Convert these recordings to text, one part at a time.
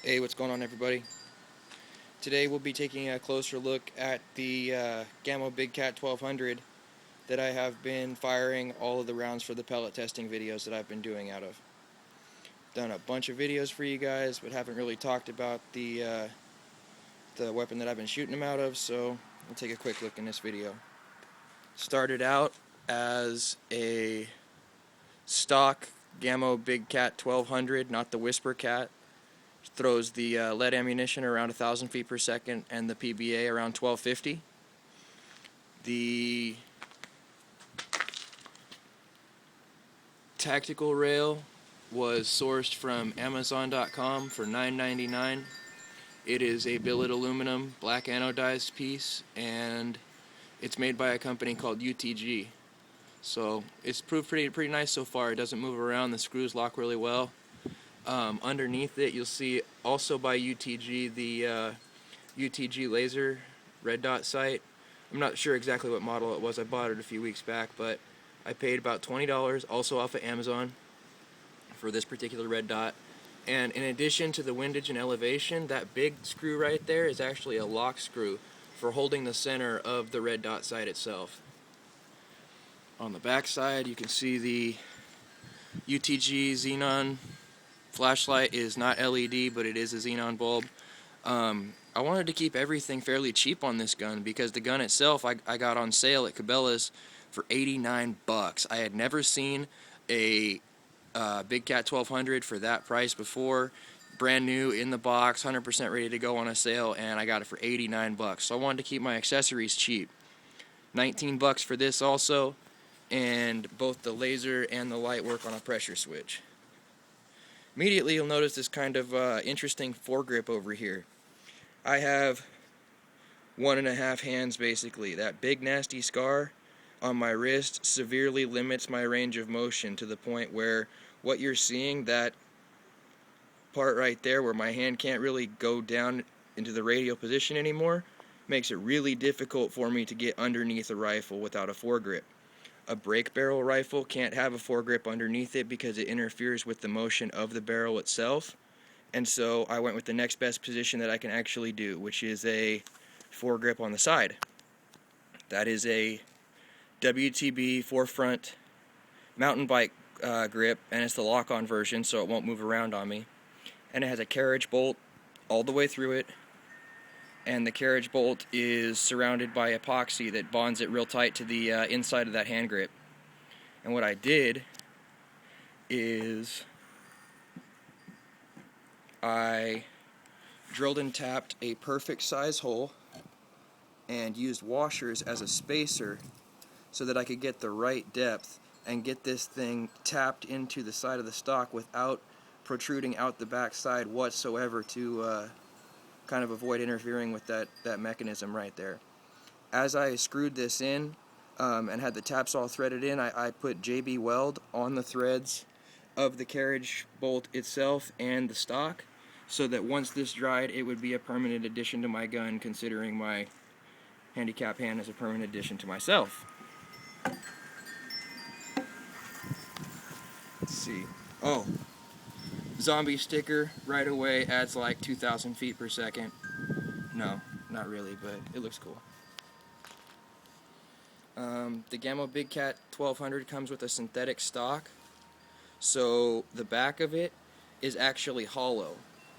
Hey, what's going on, everybody? Today we'll be taking a closer look at the Gamo Big Cat 1200 that I have been firing all of the rounds for the pellet testing videos that I've been doing out of. Done a bunch of videos for you guys, but haven't really talked about the weapon that I've been shooting them out of, so we'll take a quick look in this video. Started out as a stock Gamo Big Cat 1200, not the Whisper Cat. Throws the lead ammunition around 1,000 feet per second and the PBA around 1250. The tactical rail was sourced from Amazon.com for $9.99. It is a billet aluminum black anodized piece, and it's made by a company called UTG. So it's proved pretty nice so far. It doesn't move around. The screws lock really well. Underneath it, you'll see also by UTG the UTG laser red dot sight. I'm not sure exactly what model it was. I bought it a few weeks back, but I paid about $20 also off of Amazon for this particular red dot. And in addition to the windage and elevation, that big screw right there is actually a lock screw for holding the center of the red dot sight itself. On the back side, you can see the UTG xenon flashlight is not LED, but it is a xenon bulb. I wanted to keep everything fairly cheap on this gun because the gun itself I got on sale at Cabellas for 89 bucks. I had never seen a Big Cat 1200 for that price before. Brand new in the box, 100% ready to go on a sale, and I got it for 89 bucks. So I wanted to keep my accessories cheap. 19 bucks for this also, and both the laser and the light work on a pressure switch. Immediately you'll notice this kind of interesting foregrip over here. I have 1.5 hands basically. That big nasty scar on my wrist severely limits my range of motion to the point where what you're seeing, that part right there where my hand can't really go down into the radial position anymore, makes it really difficult for me to get underneath a rifle without a foregrip. A break barrel rifle can't have a foregrip underneath it because it interferes with the motion of the barrel itself. And so I went with the next best position that I can actually do, which is a foregrip on the side. That is a WTB forefront mountain bike grip, and it's the lock-on version, so it won't move around on me. And it has a carriage bolt all the way through it, and the carriage bolt is surrounded by epoxy that bonds it real tight to the inside of that hand grip. And what I did is I drilled and tapped a perfect size hole and used washers as a spacer so that I could get the right depth and get this thing tapped into the side of the stock without protruding out the back side whatsoever to kind of avoid interfering with that mechanism right there. As I screwed this in and had the taps all threaded in, I put JB Weld on the threads of the carriage bolt itself and the stock, so that once this dried, it would be a permanent addition to my gun, considering my handicap hand is a permanent addition to myself. Let's see. Oh, zombie sticker right away adds like 2,000 feet per second. No, not really, but it looks cool. The Gamo Big Cat 1200 comes with a synthetic stock, so the back of it is actually hollow,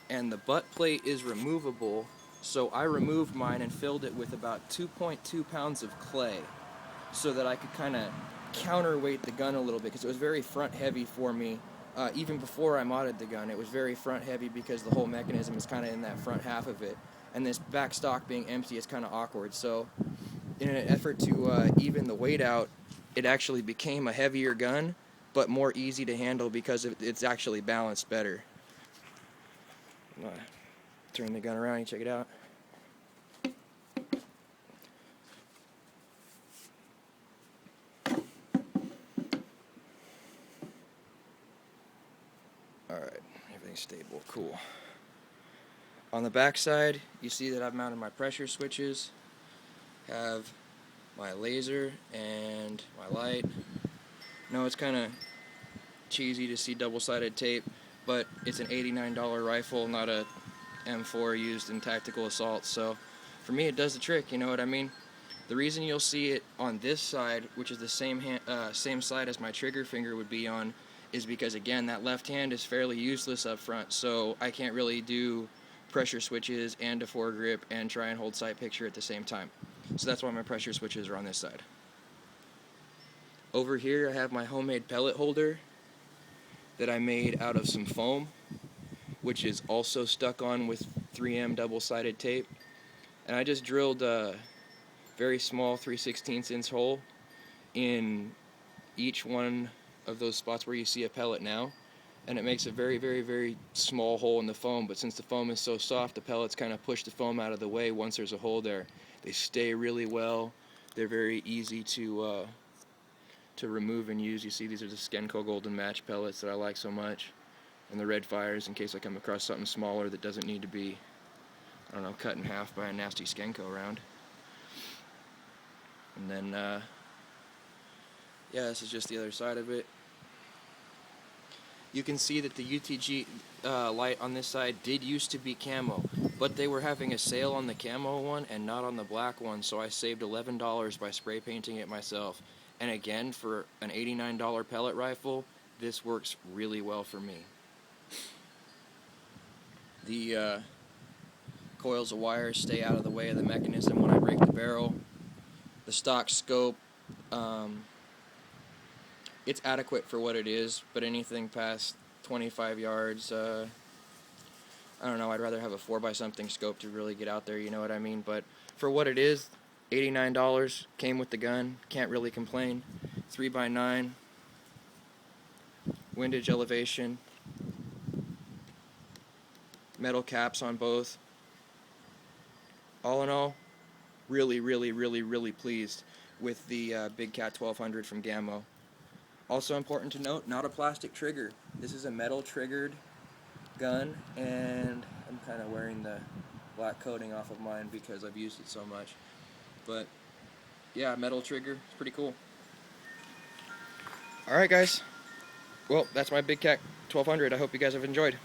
and the butt plate is removable, so I removed mine and filled it with about 2.2 pounds of clay so that I could kind of counterweight the gun a little bit, because it was very front heavy for me. Even before I modded the gun, it was very front heavy because the whole mechanism is kind of in that front half of it, and this back stock being empty is kind of awkward. So in an effort to even the weight out, it actually became a heavier gun, but more easy to handle because it's actually balanced better. Turn the gun around and check it out. Alright, everything's stable, cool. On the back side, you see that I've mounted my pressure switches, have my laser and my light. No, it's kind of cheesy to see double-sided tape, but it's an $89 rifle, not a M4 used in tactical assaults. So for me, it does the trick, you know what I mean? The reason you'll see it on this side, which is the same side as my trigger finger would be on, is because, again, that left hand is fairly useless up front, so I can't really do pressure switches and a foregrip and try and hold sight picture at the same time. So that's why my pressure switches are on this side. Over here I have my homemade pellet holder that I made out of some foam, which is also stuck on with 3M double-sided tape. And I just drilled a very small 3/16 inch hole in each one of those spots where you see a pellet now, and it makes a very, very, very small hole in the foam. But since the foam is so soft, the pellets kind of push the foam out of the way once there's a hole there. They stay really well. They're very easy to remove and use. You see, these are the Skenco Golden Match pellets that I like so much, and the red fires in case I come across something smaller that doesn't need to be, I don't know, cut in half by a nasty Skenco round. And then, yeah, this is just the other side of it. You can see that the UTG light on this side did used to be camo, but they were having a sale on the camo one and not on the black one, so I saved $11 by spray painting it myself. And again, for an $89 pellet rifle, this works really well for me. The coils of wire stay out of the way of the mechanism when I break the barrel. The stock scope, it's adequate for what it is, but anything past 25 yards, I don't know, I'd rather have a 4x something scope to really get out there, you know what I mean? But for what it is, $89, came with the gun, can't really complain. 3x9, windage elevation, metal caps on both. All in all, really, really, really, really pleased with the Big Cat 1200 from Gamo. Also important to note, not a plastic trigger. This is a metal triggered gun, and I'm kind of wearing the black coating off of mine because I've used it so much. But yeah, metal trigger, it's pretty cool. Alright guys, well, that's my Big Cat 1200. I hope you guys have enjoyed.